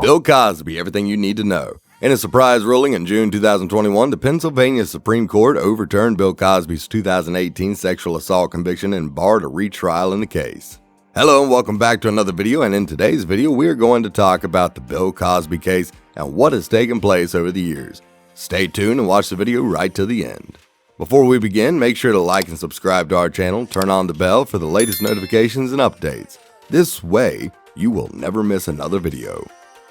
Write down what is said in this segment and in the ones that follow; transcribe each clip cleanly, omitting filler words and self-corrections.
Bill Cosby, everything you need to know. In a surprise ruling in June 2021, the Pennsylvania Supreme Court overturned Bill Cosby's 2018 sexual assault conviction and barred a retrial in the case. Hello and welcome back to another video, and in today's video we are going to talk about the Bill Cosby case and what has taken place over the years. Stay tuned and watch the video right to the end. Before we begin, make sure to like and subscribe to our channel, turn on the bell for the latest notifications and updates. This way, you will never miss another video.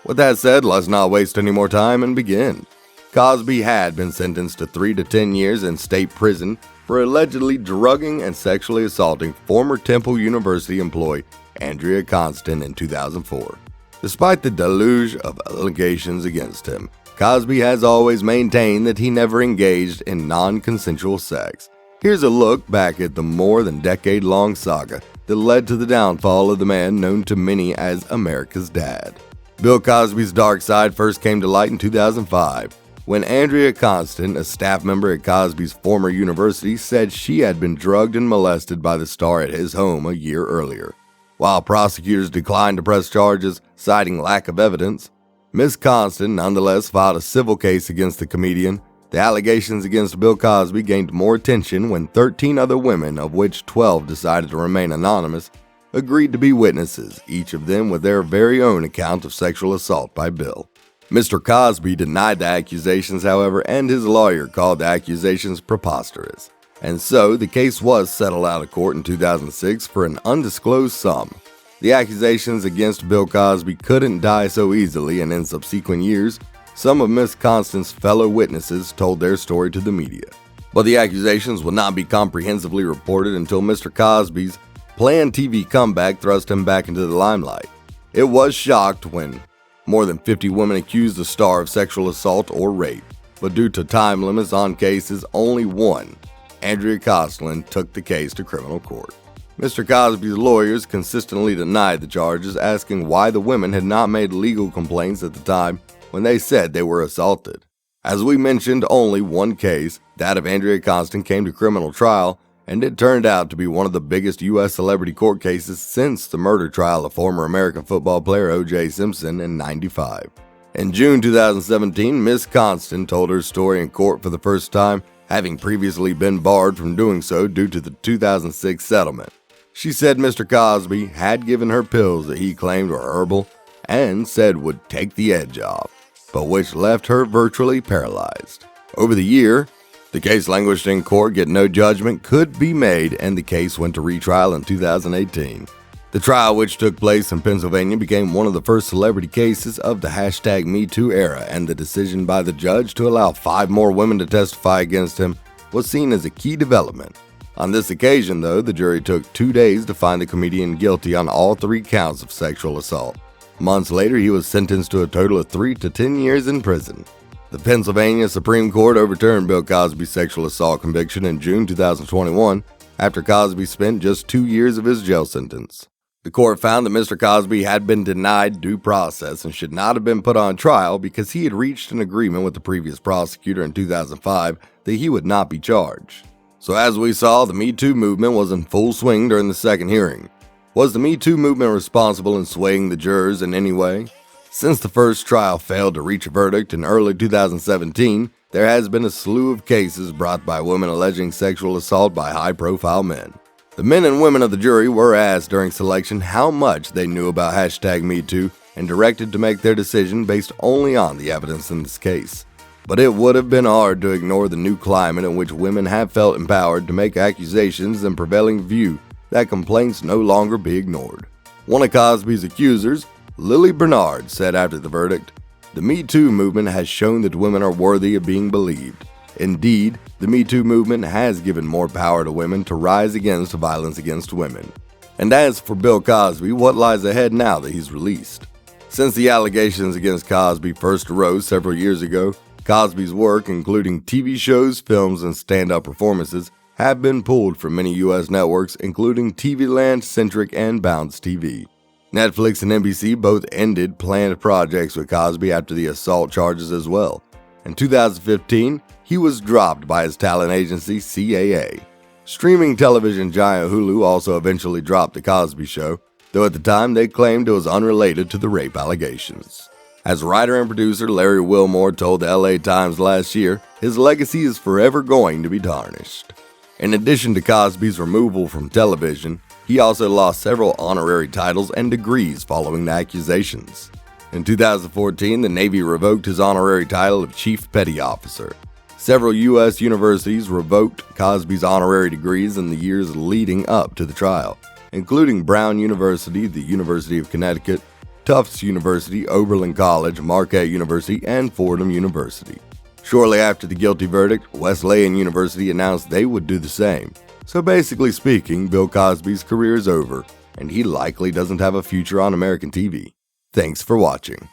With that said, let's not waste any more time and begin. Cosby had been sentenced to 3 to 10 years in state prison for allegedly drugging and sexually assaulting former Temple University employee Andrea Constant in 2004. Despite the deluge of allegations against him, Cosby has always maintained that he never engaged in non-consensual sex. Here's a look back at the more than decade-long saga that led to the downfall of the man known to many as America's Dad. Bill Cosby's dark side first came to light in 2005, when Andrea Constant, a staff member at Cosby's former university, said she had been drugged and molested by the star at his home a year earlier. While prosecutors declined to press charges, citing lack of evidence, Ms. Constant nonetheless filed a civil case against the comedian. The allegations against Bill Cosby gained more attention when 13 other women, of which 12 decided to remain anonymous, agreed to be witnesses, each of them with their very own account of sexual assault by Bill. Mr. Cosby denied the accusations, however, and his lawyer called the accusations preposterous. And so, the case was settled out of court in 2006 for an undisclosed sum. The accusations against Bill Cosby couldn't die so easily, and in subsequent years, some of Ms. Constant's fellow witnesses told their story to the media. But the accusations would not be comprehensively reported until Mr. Cosby's planned TV comeback thrust him back into the limelight. It was shocked when more than 50 women accused the star of sexual assault or rape, but due to time limits on cases, only one, Andrea Constant, took the case to criminal court. Mr. Cosby's lawyers consistently denied the charges, asking why the women had not made legal complaints at the time when they said they were assaulted. As we mentioned, only one case, that of Andrea Constant, came to criminal trial, and it turned out to be one of the biggest U.S. celebrity court cases since the murder trial of former American football player O.J. Simpson in '95. In June 2017, Ms. Constant told her story in court for the first time, having previously been barred from doing so due to the 2006 settlement. She said Mr. Cosby had given her pills that he claimed were herbal and said would take the edge off, but which left her virtually paralyzed. Over the year, the case languished in court, yet no judgment could be made, and the case went to retrial in 2018. The trial, which took place in Pennsylvania, became one of the first celebrity cases of the #MeToo era, and the decision by the judge to allow 5 more women to testify against him was seen as a key development. On this occasion, though, the jury took 2 days to find the comedian guilty on all 3 counts of sexual assault. Months later, he was sentenced to a total of 3 to 10 years in prison. The Pennsylvania Supreme Court overturned Bill Cosby's sexual assault conviction in June 2021 after Cosby spent just 2 years of his jail sentence. The court found that Mr. Cosby had been denied due process and should not have been put on trial because he had reached an agreement with the previous prosecutor in 2005 that he would not be charged. So as we saw, the Me Too movement was in full swing during the second hearing. Was the Me Too movement responsible in swaying the jurors in any way? Since the first trial failed to reach a verdict in early 2017, there has been a slew of cases brought by women alleging sexual assault by high-profile men. The men and women of the jury were asked during selection how much they knew about #MeToo and directed to make their decision based only on the evidence in this case. But it would have been hard to ignore the new climate in which women have felt empowered to make accusations and prevailing view that complaints no longer be ignored. One of Cosby's accusers, Lily Bernard, said after the verdict, "The Me Too movement has shown that women are worthy of being believed. Indeed, the Me Too movement has given more power to women to rise against violence against women." And as for Bill Cosby, what lies ahead now that he's released? Since the allegations against Cosby first arose several years ago, Cosby's work, including TV shows, films, and stand-up performances, have been pulled from many U.S. networks, including TV Land, Centric, and Bounce TV. Netflix and NBC both ended planned projects with Cosby after the assault charges as well. In 2015, he was dropped by his talent agency, CAA. Streaming television giant Hulu also eventually dropped The Cosby Show, though at the time they claimed it was unrelated to the rape allegations. As writer and producer Larry Wilmore told the LA Times last year, his legacy is forever going to be tarnished. In addition to Cosby's removal from television, he also lost several honorary titles and degrees following the accusations. In 2014, the Navy revoked his honorary title of Chief Petty Officer. Several U.S. universities revoked Cosby's honorary degrees in the years leading up to the trial, including Brown University, the University of Connecticut, Tufts University, Oberlin College, Marquette University, and Fordham University. Shortly after the guilty verdict, Wesleyan University announced they would do the same. So basically speaking, Bill Cosby's career is over, and he likely doesn't have a future on American TV. Thanks for watching.